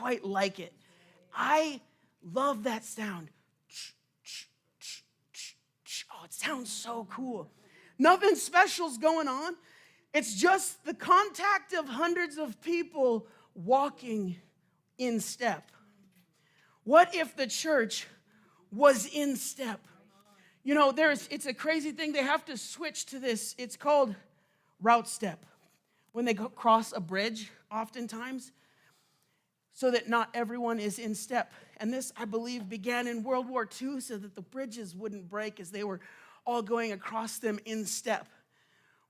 quite like it. I love that sound. Oh, it sounds so cool. Nothing special's going on. It's just the contact of hundreds of people walking in step. What if the church was in step? You know, it's a crazy thing. They have to switch to this. It's called route step. When they cross a bridge, oftentimes, so that not everyone is in step. And this, I believe, began in World War II so that the bridges wouldn't break as they were all going across them in step.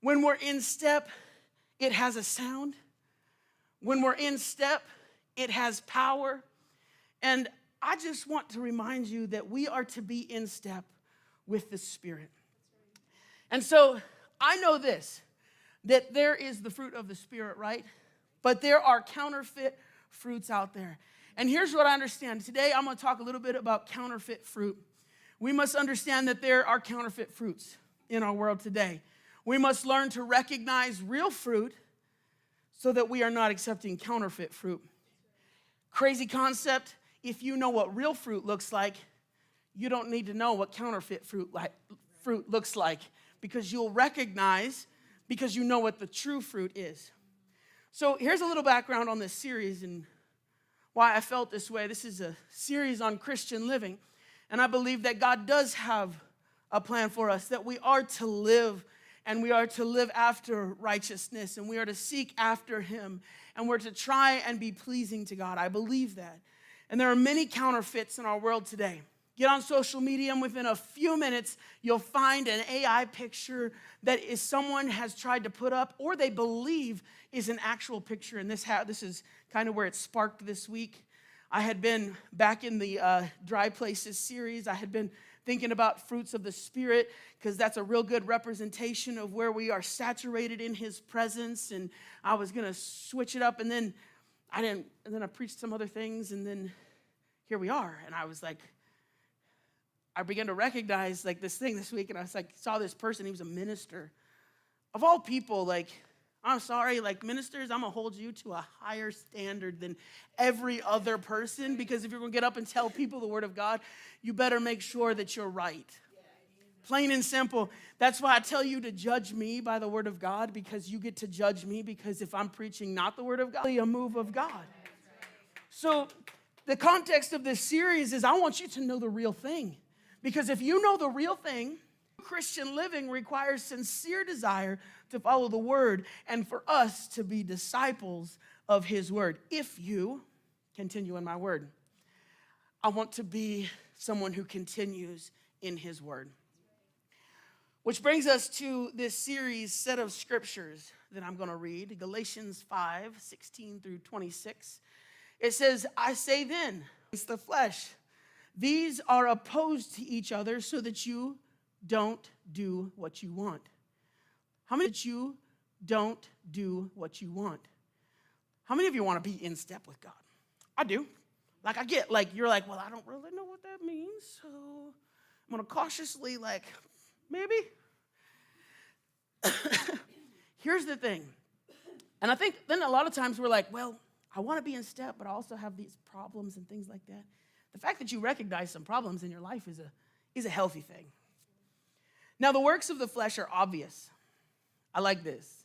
When we're in step, it has a sound. When we're in step, it has power. And I just want to remind you that we are to be in step with the Spirit. And so I know this, that there is the fruit of the Spirit, right? But there are counterfeit fruits out there. And here's what I understand. Today, I'm going to talk a little bit about counterfeit fruit. We must understand that there are counterfeit fruits in our world today. We must learn to recognize real fruit so that we are not accepting counterfeit fruit. Crazy concept. If you know what real fruit looks like, you don't need to know what counterfeit fruit looks like, because you'll recognize, because you know what the true fruit is. So here's a little background on this series and why I felt this way. This is a series on Christian living, and I believe that God does have a plan for us, that we are to live, and we are to live after righteousness, and we are to seek after Him, and we're to try and be pleasing to God. I believe that. And there are many counterfeits in our world today. Get on social media, and within a few minutes, you'll find an AI picture that is someone has tried to put up, or they believe is an actual picture. And this is kind of where it sparked this week. I had been back in the Dry Places series. I had been thinking about fruits of the Spirit, because that's a real good representation of where we are saturated in His presence. And I was going to switch it up, and then I didn't. And then I preached some other things, and then here we are. And I was like, I began to recognize like this thing this week, and I was like, saw this person. He was a minister. Of all people, like, I'm sorry, like ministers, I'm going to hold you to a higher standard than every other person, because if you're going to get up and tell people the Word of God, you better make sure that you're right. Plain and simple. That's why I tell you to judge me by the Word of God, because you get to judge me, because if I'm preaching not the Word of God, it's a move of God. So the context of this series is I want you to know the real thing. Because if you know the real thing, Christian living requires sincere desire to follow the Word and for us to be disciples of His Word. If you continue in my Word, I want to be someone who continues in His Word. Which brings us to this series set of scriptures that I'm going to read, Galatians 5:16 through 26. It says, I say then, it's the flesh. These are opposed to each other so that you don't do what you want. How many of you don't do what you want? How many of you want to be in step with God? I do. Like I get, like you're like, well, I don't really know what that means, so I'm going to cautiously maybe. Here's the thing. And I think then a lot of times we're like, well, I want to be in step, but I also have these problems and things like that. The fact that you recognize some problems in your life is a healthy thing. Now, the works of the flesh are obvious. I like this.